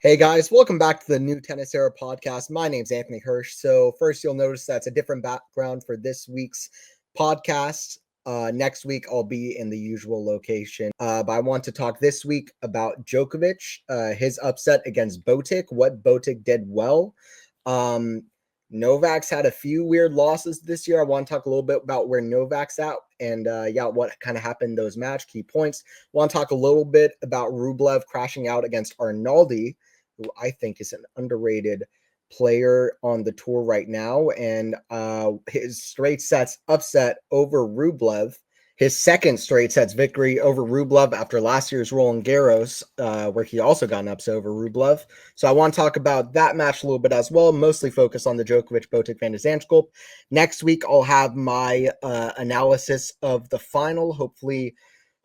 Hey guys, welcome back to the New Tennis Era podcast. My name's Anthony Hirsch. So first you'll notice that's a different background for this week's podcast. Next week I'll be in the usual location. But I want to talk this week about Djokovic, his upset against Botic, what Botic did well. Novak's had a few weird losses this year. I want to talk a little bit about where Novak's at and what kind of happened those key points. I want to talk a little bit about Rublev crashing out against Arnaldi, who I think is an underrated player on the tour right now. And his straight sets upset over Rublev, his second straight sets victory over Rublev after last year's Roland Garros, where he also got an upset over Rublev. So I want to talk about that match a little bit as well, mostly focus on the Djokovic, Botic, Van de Zandschulp. Next week, I'll have my analysis of the final. Hopefully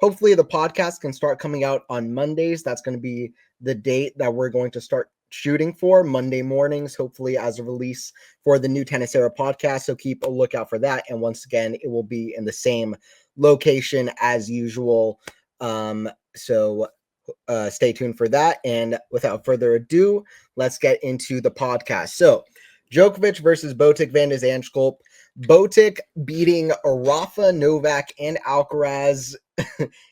the podcast can start coming out on Mondays. That's going to be the date that we're going to start shooting for, Monday mornings, hopefully as a release for the New Tennis Era podcast. So keep a lookout for that. And once again, it will be in the same location as usual. So stay tuned for that. And without further ado, let's get into the podcast. So Djokovic versus Botic, Van de Zandschulp. Botic beating Rafa, Novak, and Alcaraz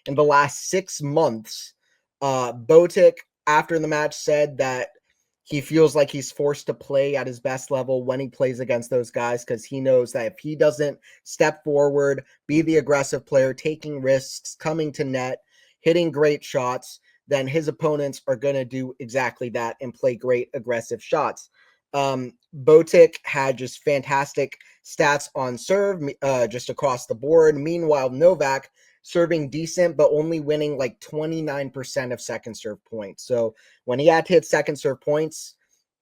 in the last 6 months. Botic, after the match, said that he feels like he's forced to play at his best level when he plays against those guys because he knows that if he doesn't step forward, be the aggressive player, taking risks, coming to net, hitting great shots, then his opponents are going to do exactly that and play great aggressive shots. Botic had just fantastic stats on serve, just across the board. Meanwhile, Novak serving decent, but only winning like 29% of second serve points. So when he had to hit second serve points,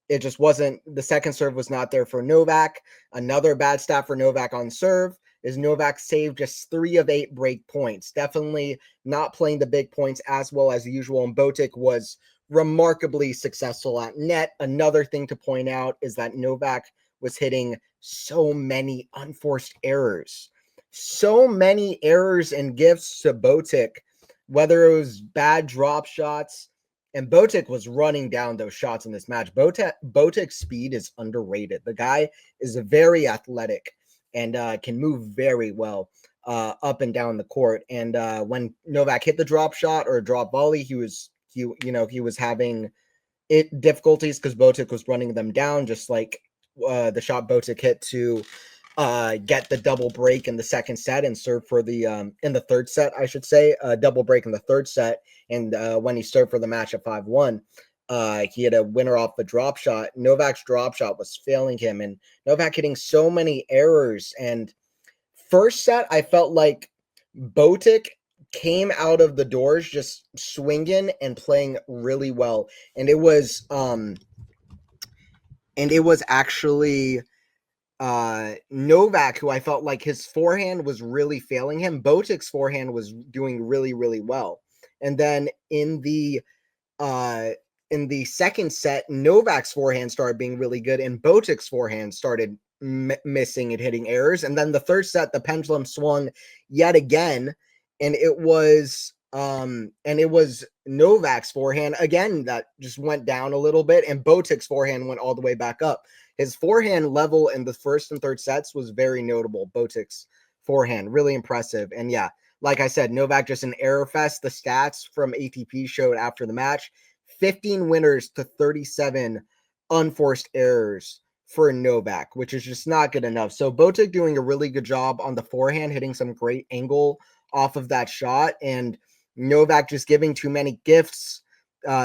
it just wasn't, the second serve was not there for Novak. Another bad stat for Novak on serve is Novak saved just 3 of 8 break points. Definitely not playing the big points as well as usual. And Botic was remarkably successful at net. Another thing to point out is that Novak was hitting so many unforced errors. So many errors and gifts to Botic, whether it was bad drop shots, and Botic was running down those shots in this match. Botic's speed is underrated. The guy is very athletic and can move very well up and down the court. And when Novak hit the drop shot or drop volley, he was having difficulties because Botic was running them down, just like the shot Botic hit to get the double break in the second set and serve for the in the third set, I should say, double break in the third set. And when he served for the match at 5-1, he had a winner off the drop shot. Novak's drop shot was failing him, and Novak hitting so many errors. And first set, I felt like Botic came out of the doors just swinging and playing really well, and it was actually Novak, who I felt like his forehand was really failing him. Botic's forehand was doing really, really well. And then in the second set, Novak's forehand started being really good, and Botic's forehand started missing and hitting errors. And then the third set, the pendulum swung yet again, and it was Novak's forehand again that just went down a little bit, and Botic's forehand went all the way back up. His forehand level in the first and third sets was very notable. Botic's forehand, really impressive. And yeah, like I said, Novak just an error fest. The stats from ATP showed after the match, 15 winners to 37 unforced errors for Novak, which is just not good enough. So Botic doing a really good job on the forehand, hitting some great angle off of that shot, and Novak just giving too many gifts.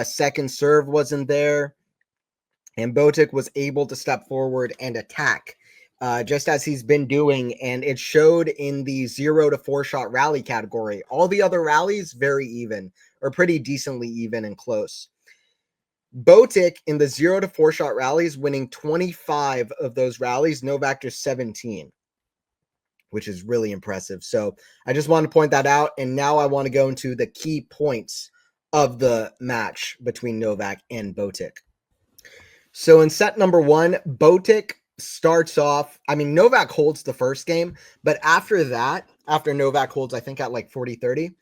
Second serve wasn't there, and Botic was able to step forward and attack, just as he's been doing, and it showed in the 0 to 4 shot rally category. All the other rallies very even, or pretty decently even and close. Botic in the 0 to 4 shot rallies winning 25 of those rallies, Novak just 17, which is really impressive. So I just want to point that out. And now I want to go into the key points of the match between Novak and Botic. So in set number 1, Botic starts off, Novak holds the first game, but after that, after Novak holds, I think at like 40-30,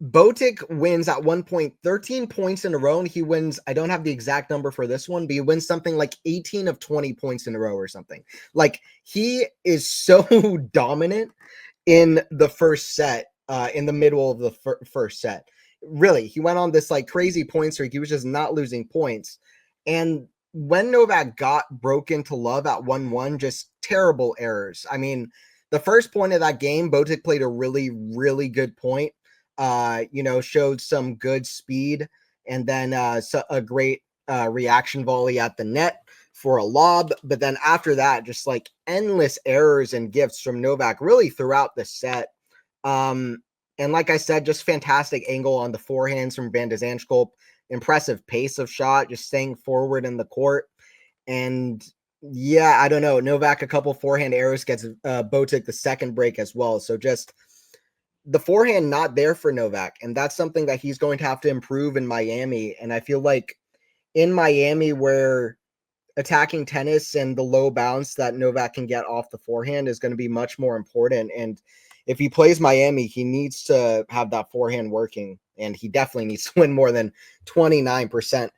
Botic wins at one point 13 points in a row, and he wins, I don't have the exact number for this one, but he wins something like 18 of 20 points in a row or something. Like, he is so dominant in the first set, in the middle of the first set. Really, he went on this like crazy point streak. He was just not losing points. And when Novak got broken to love at 1-1, just terrible errors. I mean, the first point of that game, Botic played a really, really good point. Showed some good speed, and then a great reaction volley at the net for a lob. But then after that, just like endless errors and gifts from Novak really throughout the set. And like I said, just fantastic angle on the forehands from Van de Zandschulp. Impressive pace of shot, just staying forward in the court. And yeah, I don't know. Novak, a couple forehand errors, gets Botic the second break as well. So just the forehand not there for Novak. And that's something that he's going to have to improve in Miami. And I feel like in Miami, where attacking tennis and the low bounce that Novak can get off the forehand is going to be much more important. And if he plays Miami, he needs to have that forehand working. And he definitely needs to win more than 29%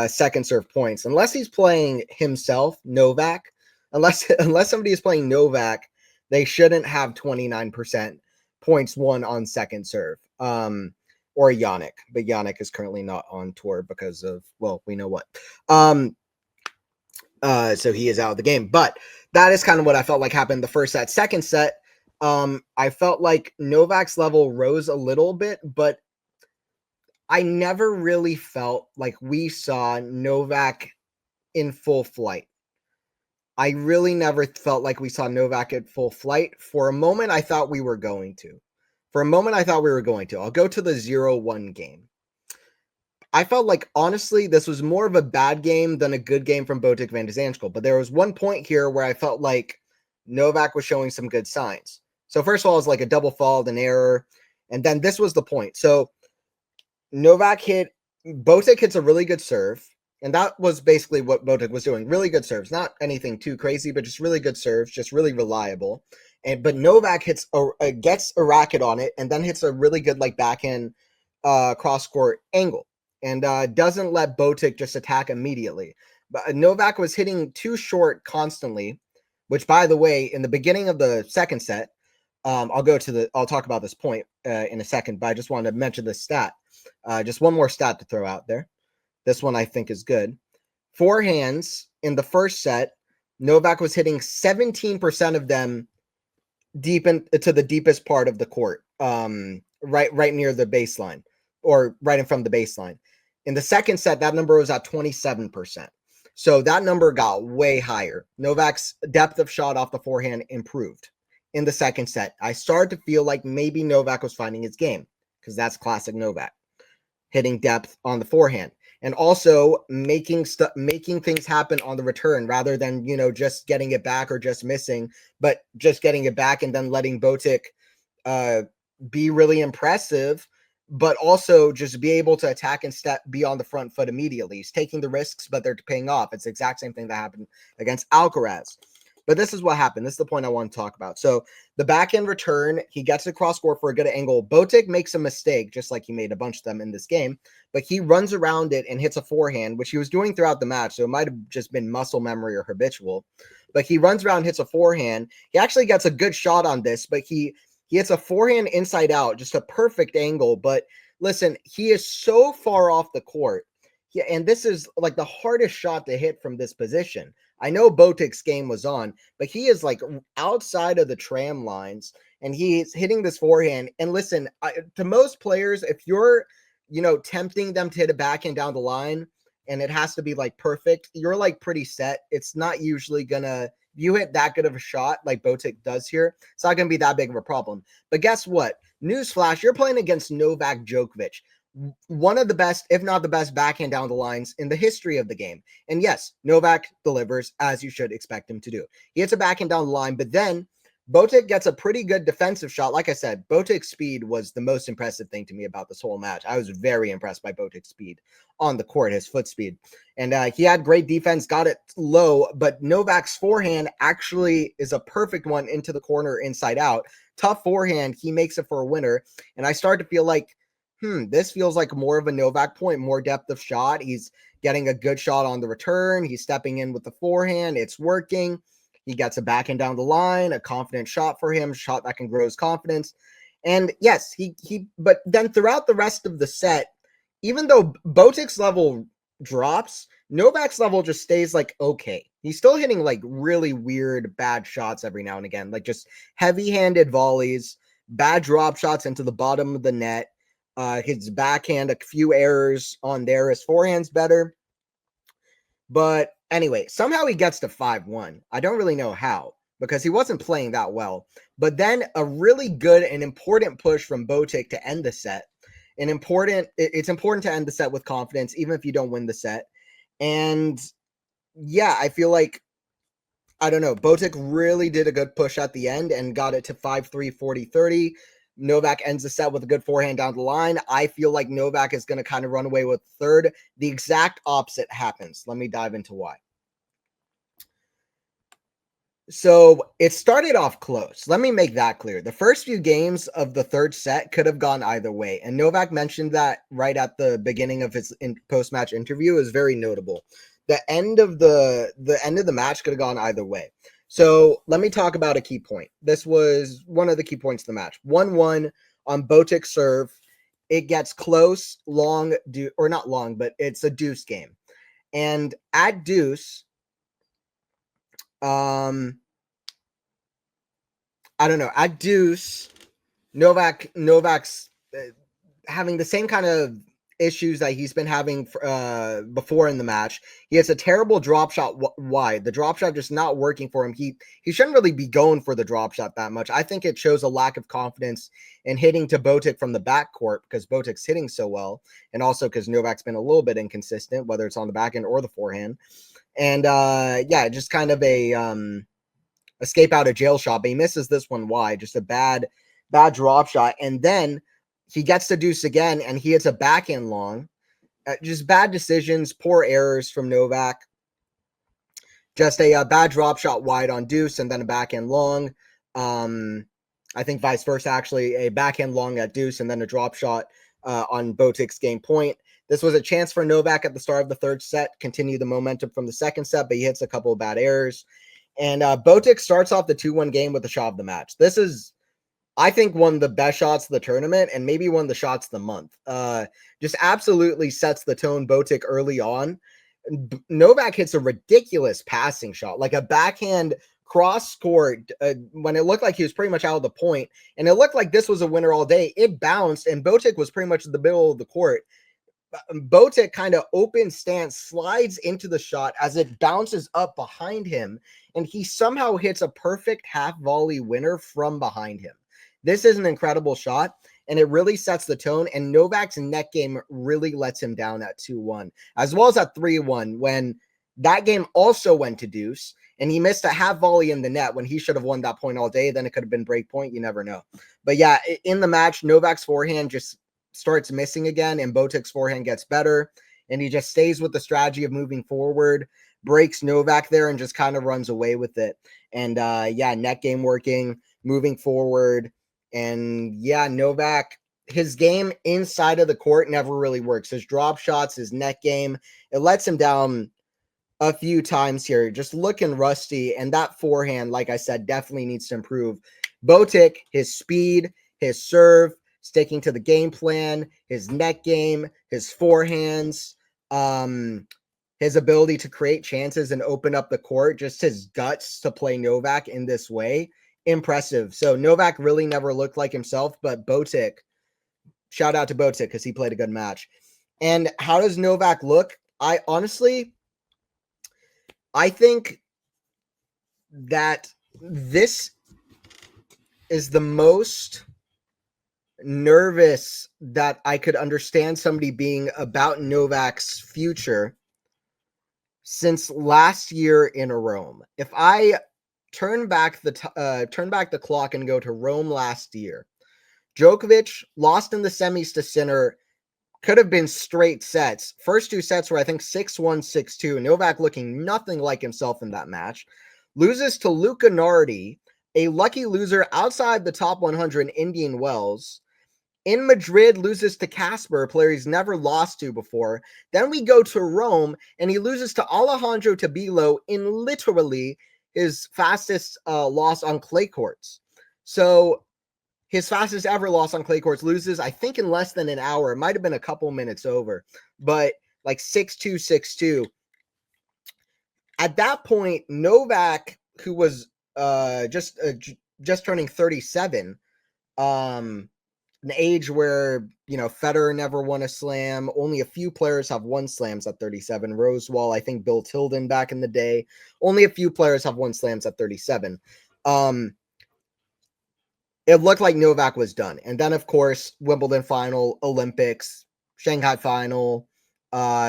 second serve points. Unless he's playing himself, Novak, unless somebody is playing Novak, they shouldn't have 29% points won on second serve. Or Yannick, but Yannick is currently not on tour because of, well, we know what. So he is out of the game. But that is kind of what I felt like happened the first set. Second set, I felt like Novak's level rose a little bit, but I never really felt like we saw Novak in full flight. I really never felt like we saw Novak at full flight. For a moment, I thought we were going to. I'll go to the 0-1 game. I felt like, honestly, this was more of a bad game than a good game from Botic Van de Zandschulp. But there was one point here where I felt like Novak was showing some good signs. So first of all, it was like a double fault, an error. And then this was the point. So Botic hits a really good serve. And that was basically what Botic was doing. Really good serves. Not anything too crazy, but just really good serves. Just really reliable. But Novak gets a racket on it and then hits a really good like backhand cross-court angle. And doesn't let Botic just attack immediately. But Novak was hitting too short constantly, which, by the way, in the beginning of the second set, I'll talk about this point in a second, but I just wanted to mention this stat. Just one more stat to throw out there. This one I think is good. Forehands in the first set, Novak was hitting 17% of them deep into the deepest part of the court, right near the baseline, or right in front of the baseline. In the second set, that number was at 27%. So that number got way higher. Novak's depth of shot off the forehand improved in the second set. I started to feel like maybe Novak was finding his game, because that's classic Novak, hitting depth on the forehand and also making things happen on the return rather than, just getting it back or just missing, but just getting it back and then letting Botic be really impressive, but also just be able to attack and be on the front foot immediately. He's taking the risks, but they're paying off. It's the exact same thing that happened against Alcaraz. But this is what happened. This is the point I want to talk about. So the backhand return, he gets across court for a good angle. Botic makes a mistake, just like he made a bunch of them in this game, but he runs around it and hits a forehand, which he was doing throughout the match. So it might have just been muscle memory or habitual, but he runs around, hits a forehand. He actually gets a good shot on this, but he hits a forehand inside out, just a perfect angle. But listen, he is so far off the court. And this is like the hardest shot to hit from this position. I know Botic's game was on, but he is like outside of the tram lines and he's hitting this forehand. And listen, to most players, if you're, tempting them to hit a backhand down the line and it has to be like perfect, you're like pretty set. It's not usually gonna, you hit that good of a shot like Botic does here, it's not gonna be that big of a problem. But guess what? Newsflash, you're playing against Novak Djokovic, one of the best, if not the best, backhand down the lines in the history of the game. And yes, Novak delivers as you should expect him to do. He hits a backhand down the line, but then Botic gets a pretty good defensive shot. Like I said, Botic's speed was the most impressive thing to me about this whole match. I was very impressed by Botic's speed on the court, his foot speed. And he had great defense, got it low, but Novak's forehand actually is a perfect one into the corner, inside out. Tough forehand, he makes it for a winner. And I started to feel like this feels like more of a Novak point, more depth of shot. He's getting a good shot on the return. He's stepping in with the forehand. It's working. He gets a backhand down the line, a confident shot for him, shot that can grow his confidence. And yes, but then throughout the rest of the set, even though Botic's level drops, Novak's level just stays like okay. He's still hitting like really weird, bad shots every now and again, like just heavy-handed volleys, bad drop shots into the bottom of the net. His backhand, a few errors on there. His forehand's better. But anyway, somehow he gets to 5-1. I don't really know how, because he wasn't playing that well. But then a really good and important push from Botic to end the set. It's important to end the set with confidence, even if you don't win the set. And yeah, I feel like, I don't know, Botic really did a good push at the end and got it to 5-3, 40-30. Novak ends the set with a good forehand down the line. I feel like Novak is going to kind of run away with third. The exact opposite happens. Let me dive into why. So it started off close. Let me make that clear. The first few games of the third set could have gone either way. And Novak mentioned that right at the beginning of his post-match interview. Is very notable. The end of the match could have gone either way. So let me talk about a key point. This was one of the key points of the match. 1-1 on Botic's serve. It gets close, long, or not long, but it's a deuce game. And at deuce, I don't know. At deuce, Novak's having the same kind of issues that he's been having before in the match. He has a terrible drop shot wide. The drop shot just not working for him. He shouldn't really be going for the drop shot that much. I think it shows a lack of confidence in hitting to Botic from the backcourt, because Botic's hitting so well, and also because Novak's been a little bit inconsistent, whether it's on the backhand or the forehand. And yeah, just kind of a escape out of jail shot. But he misses this one wide, just a bad drop shot. And then he gets to deuce again, and he hits a backhand long. Just bad decisions, poor errors from Novak. Just a bad drop shot wide on deuce, and then a backhand long. I think vice versa, actually. A backhand long at deuce, and then a drop shot on Botic's game point. This was a chance for Novak at the start of the third set, continue the momentum from the second set, but he hits a couple of bad errors. And Botic starts off the 2-1 game with the shot of the match. This is, I think, one of the best shots of the tournament, and maybe one of the shots of the month. Just absolutely sets the tone, Botic, early on. Novak hits a ridiculous passing shot, like a backhand cross court when it looked like he was pretty much out of the point, and it looked like this was a winner all day. It bounced, and Botic was pretty much in the middle of the court. Botic kind of open stance, slides into the shot as it bounces up behind him, and he somehow hits a perfect half volley winner from behind him. This is an incredible shot, and it really sets the tone, and Novak's net game really lets him down at 2-1, as well as at 3-1, when that game also went to deuce, and he missed a half volley in the net when he should have won that point all day. Then it could have been break point. You never know. But yeah, in the match, Novak's forehand just starts missing again, and Botic's forehand gets better, and he just stays with the strategy of moving forward, breaks Novak there, and just kind of runs away with it. And yeah, net game working, moving forward. And yeah, Novak, his game inside of the court never really works. His drop shots, his net game, it lets him down a few times here, just looking rusty. And that forehand, like I said, definitely needs to improve. Botic, his speed, his serve, sticking to the game plan, his net game, his forehands, his ability to create chances and open up the court, just his guts to play Novak in this way. Impressive. So Novak really never looked like himself, but Botic, shout out to Botic because he played a good match. And how does Novak look? I think that this is the most nervous that I could understand somebody being about Novak's future since last year in Rome. If I turn back the clock and go to Rome last year, Djokovic lost in the semis to Sinner. Could have been straight sets. First two sets were, I think, 6-1, 6-2. Novak looking nothing like himself in that match. Loses to Luca Nardi, a lucky loser outside the top 100 in Indian Wells, In Madrid, loses to Casper, a player he's never lost to before. Then we go to Rome, and he loses to Alejandro Tabilo in literally his fastest loss on clay courts. So his fastest ever loss on clay courts, loses, I think, in less than an hour. It might have been a couple minutes over, but like 6-2, 6-2. At that point, Novak, who was just turning 37, an age where, Federer never won a slam. Only a few players have won slams at 37. Rosewall, I think Bill Tilden back in the day. Only a few players have won slams at 37. It looked like Novak was done. And then, of course, Wimbledon final, Olympics, Shanghai final,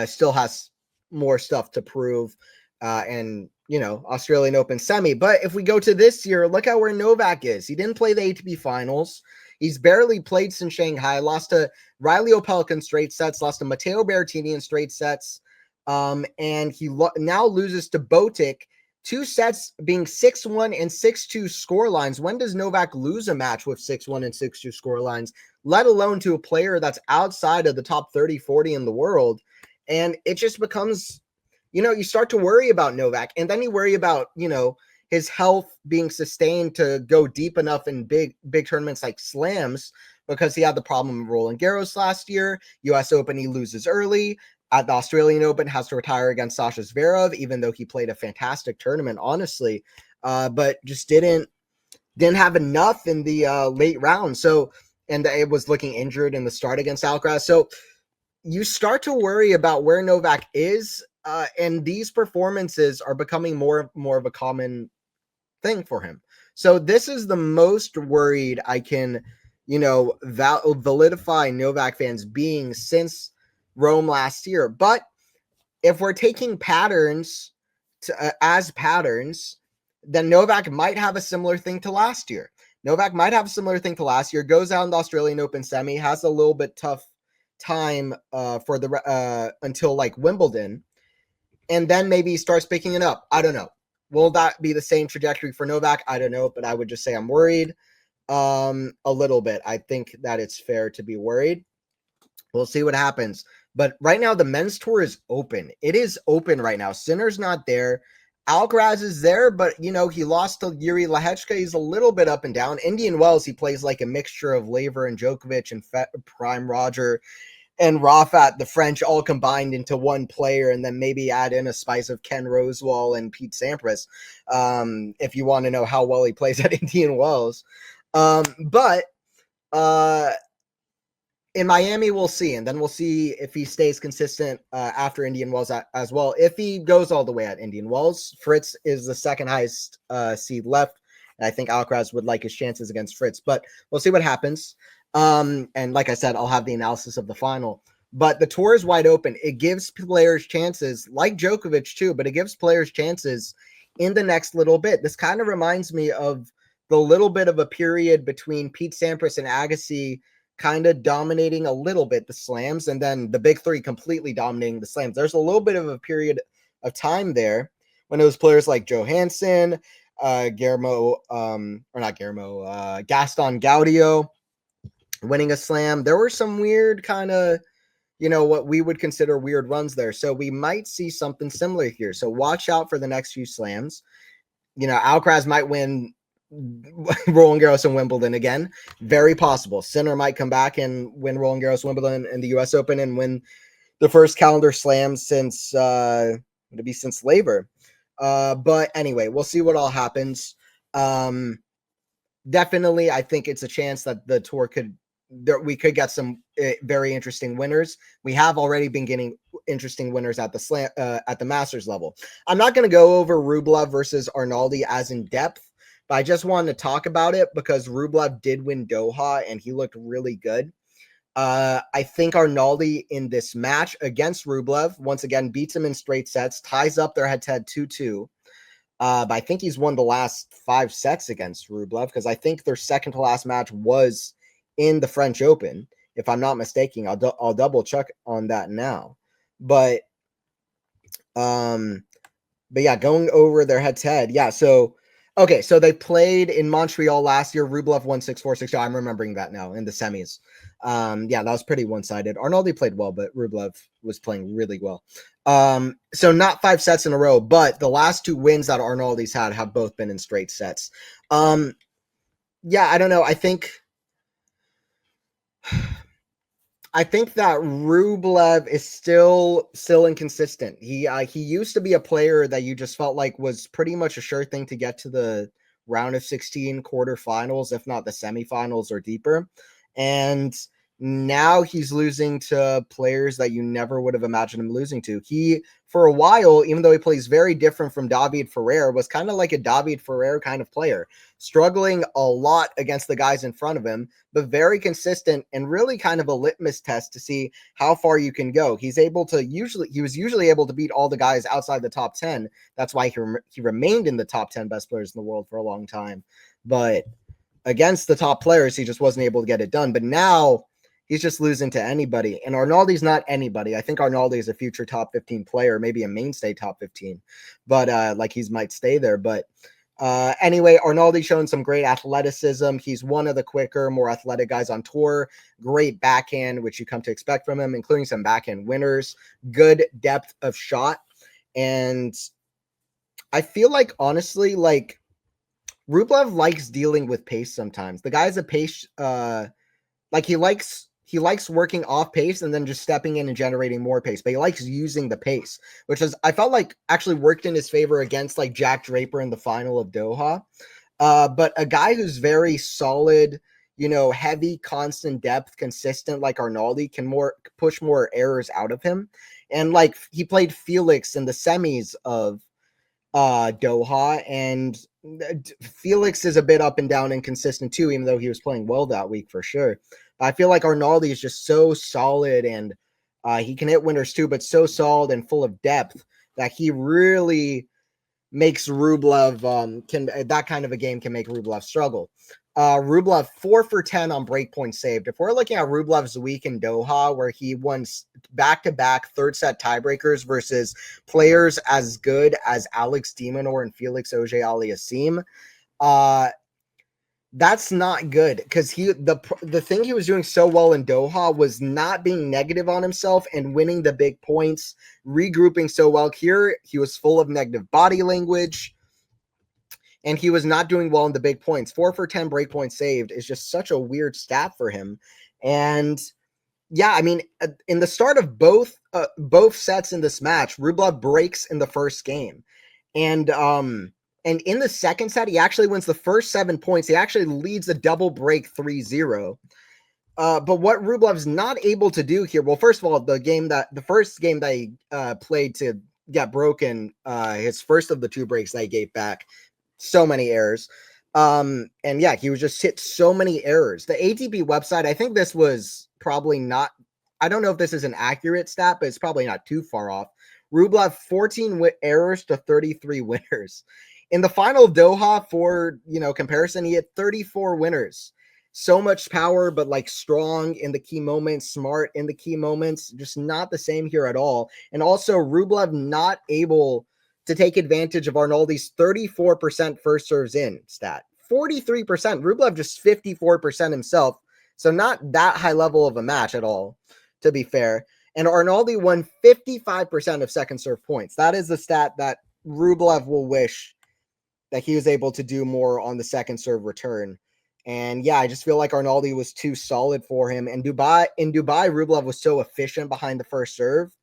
still has more stuff to prove. And, Australian Open semi. But if we go to this year, look at where Novak is. He didn't play the ATP finals. He's barely played since Shanghai, lost to Riley Opelka in straight sets, lost to Matteo Berrettini in straight sets. And he now loses to Botic, 2 sets being 6-1 and 6-2 scorelines. When does Novak lose a match with 6-1 and 6-2 scorelines, let alone to a player that's outside of the top 30, 40 in the world? And it just becomes, you start to worry about Novak, and then you worry about, his health being sustained to go deep enough in big tournaments like slams, because he had the problem of Roland Garros last year. US Open, he loses early. At the Australian Open, has to retire against Sasha Zverev, even though he played a fantastic tournament, honestly, but just didn't have enough in the late round. So, and it was looking injured in the start against Alcaraz. So you start to worry about where Novak is, and these performances are becoming more of a common thing for him. So this is the most worried I can, validify Novak fans being since Rome last year. But if we're taking patterns as patterns, then Novak might have a similar thing to last year. Goes out in the Australian Open semi, has a little bit tough time for the until like Wimbledon, and then maybe he starts picking it up. I don't know. Will that be the same trajectory for Novak? I don't know, but I would just say I'm worried a little bit. I think that it's fair to be worried. We'll see what happens. But right now, the men's tour is open. It is open right now. Sinner's not there. Alcaraz is there, but, he lost to Yuri Lehechka. He's a little bit up and down. Indian Wells, he plays like a mixture of Laver and Djokovic and Prime Roger and Rafat, the French, all combined into one player, and then maybe add in a spice of Ken Rosewall and Pete Sampras, if you want to know how well he plays at Indian Wells. But in Miami, we'll see, and then we'll see if he stays consistent after Indian Wells as well. If he goes all the way at Indian Wells, Fritz is the second highest seed left, and I think Alcaraz would like his chances against Fritz, but we'll see what happens. And like I said, I'll have the analysis of the final. But the tour is wide open. It gives players chances, like Djokovic too, but it gives players chances in the next little bit. This kind of reminds me of the little bit of a period between Pete Sampras and Agassi kind of dominating a little bit the slams, and then the big three completely dominating the slams. There's a little bit of a period of time there when it was players like Johansson, Gaston Gaudio winning a slam. There were some weird kind of, what we would consider weird runs there. So we might see something similar here. So watch out for the next few slams. Alcaraz might win Roland Garros and Wimbledon again. Very possible. Sinner might come back and win Roland Garros, Wimbledon, and the US Open, and win the first calendar slam since Laver. But anyway, we'll see what all happens. Definitely, I think it's a chance that the tour we could get some very interesting winners. We have already been getting interesting winners at the Masters level. I'm not going to go over Rublev versus Arnaldi as in depth, but I just wanted to talk about it because Rublev did win Doha and he looked really good. I think Arnaldi in this match against Rublev, once again, beats him in straight sets, ties up their head-to-head 2-2. But I think he's won the last 5 sets against Rublev, because I think their second to last match was in the French Open, if I'm not mistaken. I'll double check on that now. But yeah, going over their head-to-head. Yeah, so they played in Montreal last year. Rublev won 6-4, 6-2. I'm remembering that now in the semis. Yeah, that was pretty one-sided. Arnaldi played well, but Rublev was playing really well. So not 5 sets in a row, but the last 2 wins that Arnaldi's had have both been in straight sets. Yeah, I don't know. I think that Rublev is still inconsistent. He used to be a player that you just felt like was pretty much a sure thing to get to the round of 16 quarterfinals, if not the semifinals or deeper. And now he's losing to players that you never would have imagined him losing to. He, for a while, even though he plays very different from David Ferrer, was kind of like a David Ferrer kind of player, struggling a lot against the guys in front of him, but very consistent and really kind of a litmus test to see how far you can go. He was usually able to beat all the guys outside the top 10. That's why he remained in the top 10 best players in the world for a long time. But against the top players, he just wasn't able to get it done. But now he's just losing to anybody. And Arnaldi's not anybody. I think Arnaldi is a future top 15 player, maybe a mainstay top 15, but like he might stay there. But anyway, Arnaldi showing some great athleticism. He's one of the quicker, more athletic guys on tour. Great backhand, which you come to expect from him, including some backhand winners. Good depth of shot. And I feel like, honestly, like, Rublev likes dealing with pace sometimes. The guy's a pace, like he likes working off pace and then just stepping in and generating more pace, but he likes using the pace, which is, I felt like, actually worked in his favor against like Jack Draper in the final of Doha. But a guy who's very solid, heavy, constant depth, consistent, like Arnaldi, can push more errors out of him. And like he played Felix in the semis of Doha, and Felix is a bit up and down and consistent too, even though he was playing well that week for sure. But I feel like Arnaldi is just so solid, and he can hit winners too, but so solid and full of depth that he really makes Rublev that kind of a game can make Rublev struggle. Rublev 4 for 10 on breakpoint saved. If we're looking at Rublev's week in Doha, where he won back-to-back third set tiebreakers versus players as good as Alex de Minaur and Felix Auger-Aliassime, that's not good, because the thing he was doing so well in Doha was not being negative on himself and winning the big points, regrouping so well. Here, he was full of negative body language, and he was not doing well in the big points. 4 for 10 breakpoint saved is just such a weird stat for him. And yeah, I mean, in the start of both sets in this match, Rublev breaks in the first game. And in the second set, he actually wins the first 7 points. He actually leads the double break 3-0. But what Rublev's not able to do here, well, first of all, the first game that he played to get broken, his first of the 2 breaks that he gave back, so many errors. And yeah, he was just hit so many errors. The ATP website, I think this was probably not, I don't know if this is an accurate stat, but it's probably not too far off. Rublev 14 errors to 33 winners. In the final of Doha, for comparison, he had 34 winners. So much power, but like strong in the key moments, smart in the key moments. Just not the same here at all. And also Rublev not able to take advantage of Arnaldi's 34% first serves in stat. 43%. Rublev just 54% himself. So not that high level of a match at all, to be fair. And Arnaldi won 55% of second serve points. That is the stat that Rublev will wish that he was able to do more on the second serve return. And yeah, I just feel like Arnaldi was too solid for him. And in Dubai, Rublev was so efficient behind the first serve.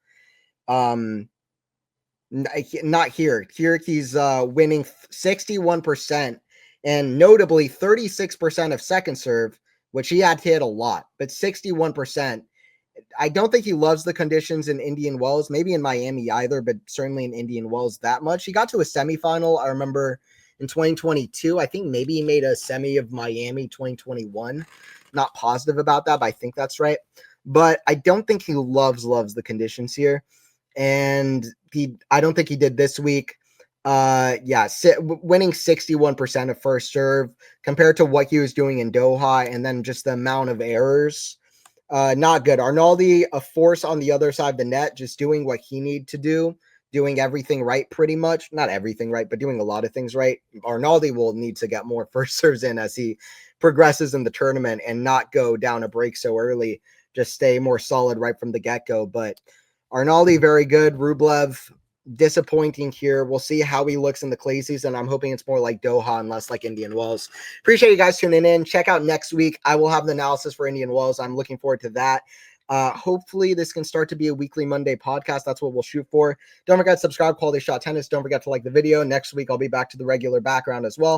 Not here. Here he's winning 61% and notably 36% of second serve, which he had to hit a lot, but 61%. I don't think he loves the conditions in Indian Wells, maybe in Miami either, but certainly in Indian Wells that much. He got to a semifinal, I remember, in 2022. I think maybe he made a semi of Miami 2021. Not positive about that, but I think that's right. But I don't think he loves the conditions here. And I don't think he did this week. Winning 61% of first serve compared to what he was doing in Doha, and then just the amount of errors. Not good. Arnaldi, a force on the other side of the net, just doing what he needed to do doing everything right pretty much. Not everything right, but doing a lot of things right. Arnaldi will need to get more first serves in as he progresses in the tournament and not go down a break so early. Just stay more solid right from the get-go. But Arnaldi, very good. Rublev, disappointing here. We'll see how he looks in the clay season. I'm hoping it's more like Doha and less like Indian Wells. Appreciate you guys tuning in. Check out next week. I will have the analysis for Indian Wells. I'm looking forward to that. Hopefully this can start to be a weekly Monday podcast. That's what we'll shoot for. Don't forget to subscribe, Quality Shot Tennis. Don't forget to like the video. Next week, I'll be back to the regular background as well.